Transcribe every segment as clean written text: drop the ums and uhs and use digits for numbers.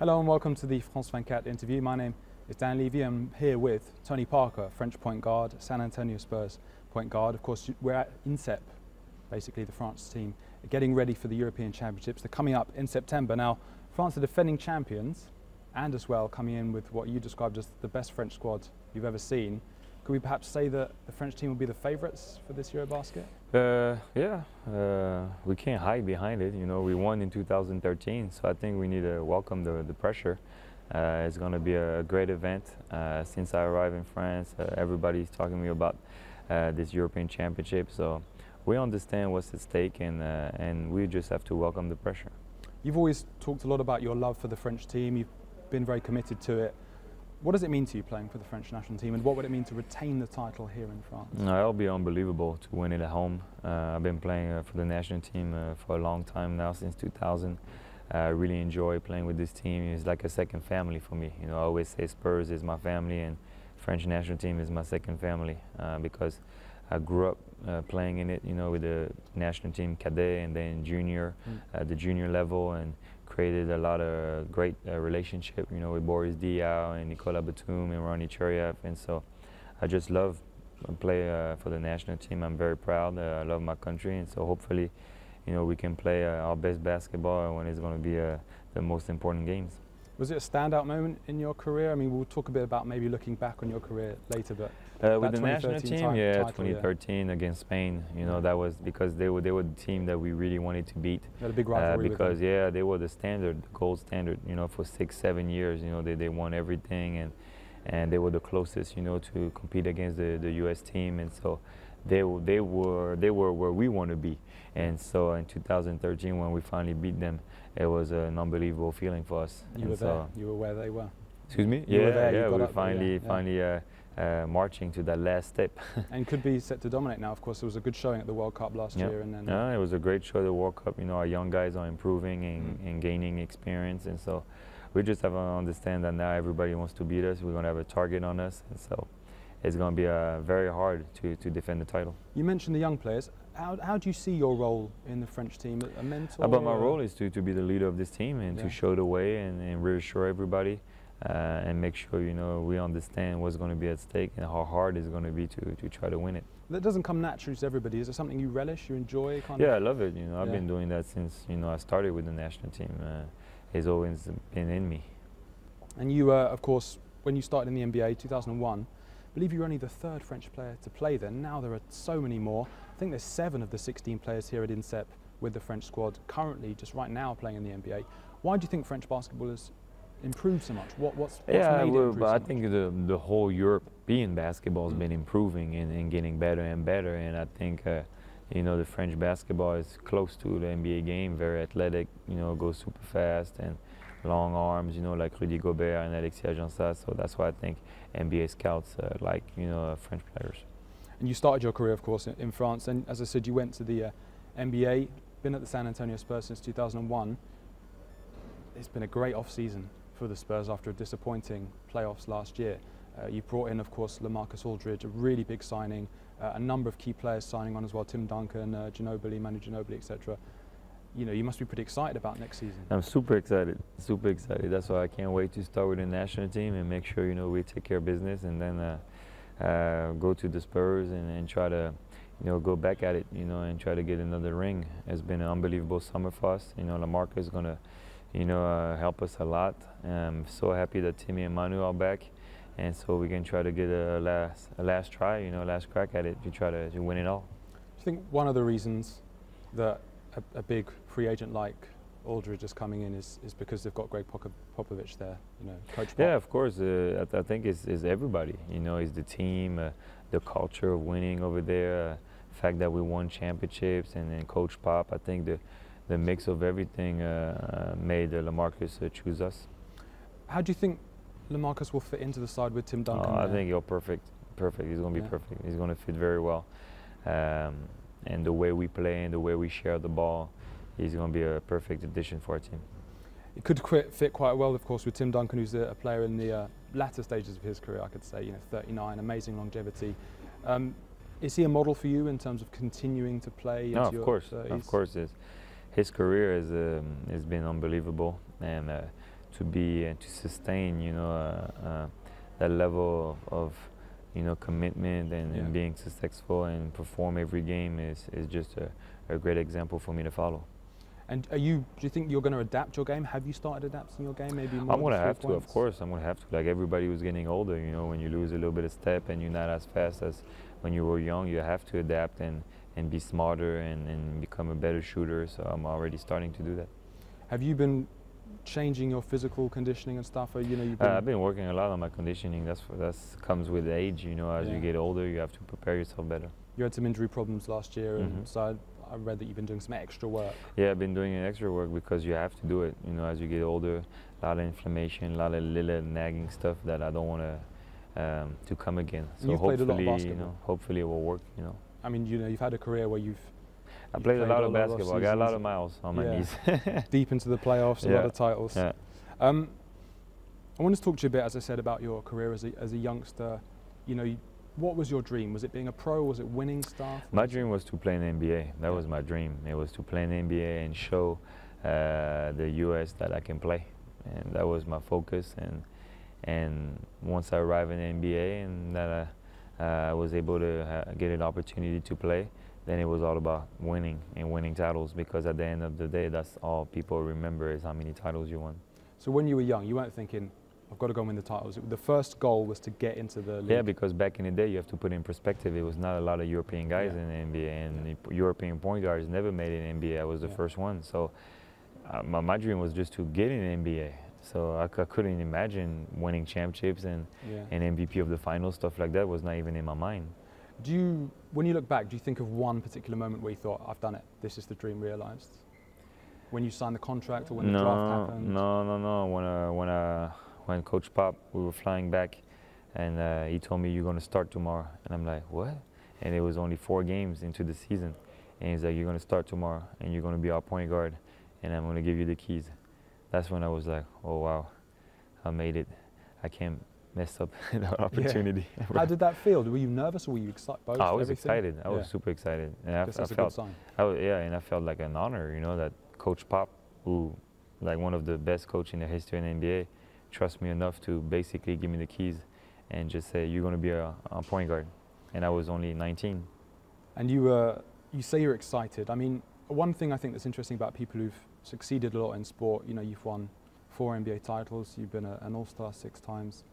Hello and welcome to the France 24 interview. My name is Dan Levy. I'm here with Tony Parker, French point guard, San Antonio Spurs point guard. Of course, we're at INSEP, basically the France team, getting ready for the European Championships. They're coming up in September. Now, France are defending champions and as well coming in with what you described as the best French squad you've ever seen. Could we perhaps say that the French team will be the favourites for this EuroBasket? We can't hide behind it. You know, we won in 2013, so I think we need to welcome the pressure. It's going to be a great event. Since I arrived in France, everybody's talking to me about this European Championship, so we understand what's at stake, and we just have to welcome the pressure. You've always talked a lot about your love for the French team. You've been very committed to it. What does it mean to you playing for the French national team, and what would it mean to retain the title here in France? It'll be unbelievable to win it at home. I've been playing for the national team for a long time now, since 2000. I really enjoy playing with this team. It's like a second family for me. You know, I always say Spurs is my family and French national team is my second family because I grew up playing in it, you know, with the national team cadet and then junior, the junior level, and created a lot of great relationship, you know, with Boris Diaw and Nicolas Batum and Ronnie Cheriev, and so I just love play for the national team. I'm very proud. I love my country, and so hopefully, you know, we can play our best basketball when it's going to be the most important games. Was it a standout moment in your career? I mean, we'll talk a bit about maybe looking back on your career later, but with the national team, yeah, 2013 against Spain. You know, that was because they were the team that we really wanted to beat. They had a big rivalry because with them. Yeah, they were the standard, the gold standard. You know, for 6-7 years. You know, they won everything, and they were the closest. You know, to compete against the U.S. team, and so they were where we want to be. And so in 2013, when we finally beat them, it was an unbelievable feeling for us. You were there. You were where they were. Excuse me? You were there, yeah. We finally marching to that last step. And could be set to dominate now. Of course, there was a good showing at the World Cup last year, and then. Yeah, it was a great show at the World Cup. You know, our young guys are improving and gaining experience, and so we just have to understand that now everybody wants to beat us. We're going to have a target on us, and so it's going to be very hard to defend the title. You mentioned the young players. How do you see your role in the French team? A mentor? But my role is to be the leader of this team and to show the way and reassure everybody and make sure, you know, we understand what's going to be at stake and how hard it's going to be to try to win it. That doesn't come naturally to everybody. Is it something you relish, you enjoy? I love it. You know, I've been doing that since, you know, I started with the national team. It's always been in me. And you, of course, when you started in the NBA, 2001, I believe you were only the third French player to play then. Now there are so many more. I think there's 7 of the 16 players here at INSEP with the French squad currently, just right now, playing in the NBA. Why do you think French basketball has improved so much? What's made it improve so I much? think the whole European basketball has been improving and getting better and better. And I think, you know, the French basketball is close to the NBA game, very athletic, you know, goes super fast and long arms, you know, like Rudy Gobert and Alexis Agença. So that's why I think NBA scouts like, you know, French players. And you started your career, of course, in France, and as I said, you went to the NBA, been at the San Antonio Spurs since 2001. It's been a great off-season for the Spurs after a disappointing playoffs last year. You brought in, of course, LaMarcus Aldridge, a really big signing, a number of key players signing on as well, Tim Duncan, Ginobili, Manu Ginobili, etc. You know, you must be pretty excited about next season. I'm super excited, super excited. That's why I can't wait to start with the national team and make sure, you know, we take care of business, and then go to the Spurs and try to, you know, go back at it, you know, and try to get another ring. It's been an unbelievable summer for us. You know, LaMarcus is going to, you know, help us a lot. I'm so happy that Timmy and Manu are back, and so we can try to get a last try, you know, last crack at it to try to win it all. Do you think one of the reasons that a big free agent like Aldridge is coming in is because they've got Greg Popovich there, you know, Coach Pop? Yeah, of course. I think it's everybody. You know, it's the team, the culture of winning over there, the fact that we won championships, and then Coach Pop. I think the mix of everything made LaMarcus choose us. How do you think LaMarcus will fit into the side with Tim Duncan? I think he'll perfect. He's going to be perfect. He's going to fit very well. And the way we play and the way we share the ball, he's going to be a perfect addition for our team. It could fit quite well, of course, with Tim Duncan, who's a player in the latter stages of his career, I could say, you know, 39, amazing longevity. Is he a model for you in terms of continuing to play into your 30s? Of course. His career has been unbelievable, and be and to sustain, that level of commitment and being successful and perform every game is just a great example for me to follow. And do you think you're going to adapt your game? Have you started adapting your game? Maybe more. I'm going to have to, of course. I'm going to have to. Like everybody who's getting older, when you lose a little bit of step and you're not as fast as when you were young, you have to adapt and be smarter and become a better shooter. So I'm already starting to do that. Have you been changing your physical conditioning and stuff? Or, I've been working a lot on my conditioning. That's comes with age. As you get older, you have to prepare yourself better. You had some injury problems last year, and so I read that you've been doing some extra work. Yeah, I've been doing extra work because you have to do it. As you get older, a lot of inflammation, a lot of little nagging stuff that I don't want to come again. So you've played a lot of basketball. Hopefully it will work. I mean, you've had a career where I played a lot of basketball. I got a lot of miles on my knees. Deep into the playoffs, a lot of titles. Yeah. I want to talk to you a bit, as I said, about your career as a youngster. What was your dream? Was it being a pro? Was it winning stuff? My dream was to play in the NBA. That was my dream. It was to play in the NBA and show the US that I can play. And that was my focus. And once I arrived in the NBA and that I was able to get an opportunity to play, then it was all about winning and winning titles, because at the end of the day, that's all people remember is how many titles you won. So when you were young, you weren't thinking, I've got to go and win the titles. The first goal was to get into the league. Yeah, because back in the day, you have to put in perspective, it was not a lot of European guys in the NBA, and the European point guards never made it in the NBA. I was the first one. So my dream was just to get in the NBA. So I couldn't imagine winning championships and MVP of the finals, stuff like that was not even in my mind. When you look back, do you think of one particular moment where you thought, I've done it, this is the dream realized? When you signed the contract or when the draft happened? No. When Coach Pop, we were flying back, and he told me, you're going to start tomorrow. And I'm like, what? And it was only 4 games into the season. And he's like, you're going to start tomorrow, and you're going to be our point guard, and I'm going to give you the keys. That's when I was like, oh, wow, I made it. I can't mess up that opportunity. Yeah. How did that feel? Were you nervous or were you excited? Both, I was excited. I was super excited. And I that's felt, a good sign. And I felt like an honor, that Coach Pop, who, like one of the best coaches in the history in the NBA, trust me enough to basically give me the keys and just say, you're going to be a point guard. And I was only 19. And you say you're excited. I mean, one thing I think that's interesting about people who've succeeded a lot in sport, you've won 4 NBA titles, you've been an all-star 6 times.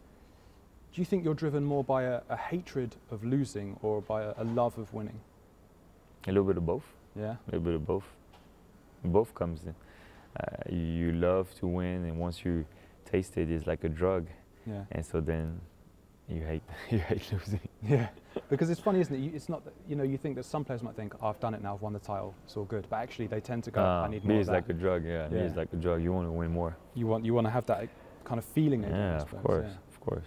Do you think you're driven more by a hatred of losing or by a love of winning? A little bit of both. Yeah? A little bit of both. Both comes in. You love to win, and once you taste it, it's like a drug. Yeah. And so then you hate losing. Yeah. Because it's funny, isn't it? It's not that, you think that some players might think, oh, I've done it now, I've won the title, it's all good. But actually they tend to go, I need more of that. Me, it's like a drug, Me, it's like a drug. You want to win more. You want to have that kind of feeling again, yeah, of course.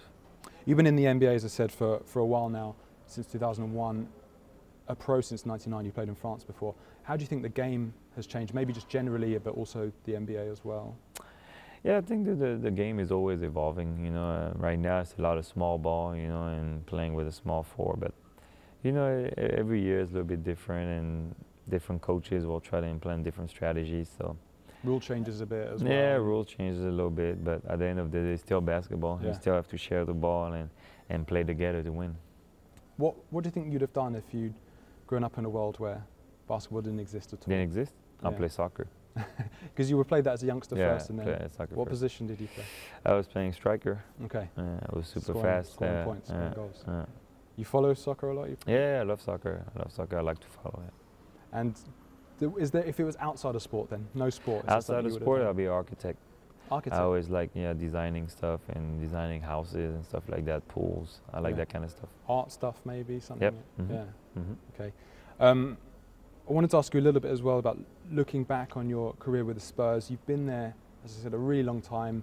You've been in the NBA, as I said, for a while now, since 2001, a pro since 99, you played in France before. How do you think the game has changed, maybe just generally, but also the NBA as well? Yeah, I think that the game is always evolving. Right now it's a lot of small ball, and playing with a small 4. But, every year is a little bit different, and different coaches will try to implement different strategies. So rule changes a bit as well. Yeah, rule changes a little bit, but at the end of the day, it's still basketball. You still have to share the ball and play together to win. What do you think you'd have done if you'd grown up in a world where basketball didn't exist at all? Didn't exist? I'll play soccer. Because you were played that as a youngster first, and then soccer what first. Position did you play? I was playing striker. Okay. I was super scoring, fast. Scoring points, scoring goals. You follow soccer a lot? Yeah, I love soccer. I like to follow it. And if it was outside of sport then? No sport? Outside of sport, I'll be an architect. Architect? I always like designing stuff and designing houses and stuff like that, pools. I like that kind of stuff. Art stuff maybe? Something? Yep. Yeah. Okay. I wanted to ask you a little bit as well about looking back on your career with the Spurs. You've been there, as I said, a really long time.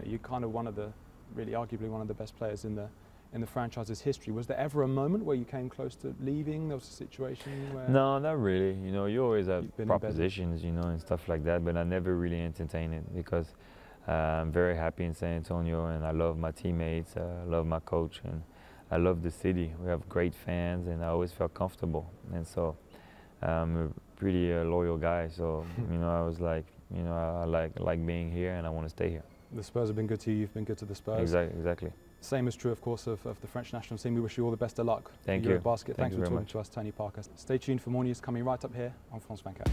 You're kind of arguably one of the best players in the franchise's history. Was there ever a moment where you came close to leaving? There was a situation where... No, not really. You always have propositions, and stuff like that, but I never really entertained it because I'm very happy in San Antonio, and I love my teammates, I love my coach, and I love the city. We have great fans, and I always felt comfortable. And so I'm a pretty loyal guy, so I was like, I like being here, and I want to stay here. The Spurs have been good to you, you've been good to the Spurs. Exactly. Same is true, of course, of the French national team. We wish you all the best of luck. Thank you. EuroBasket. Thanks for very talking much. to us, Tony Parker. Stay tuned for more news coming right up here on France 24.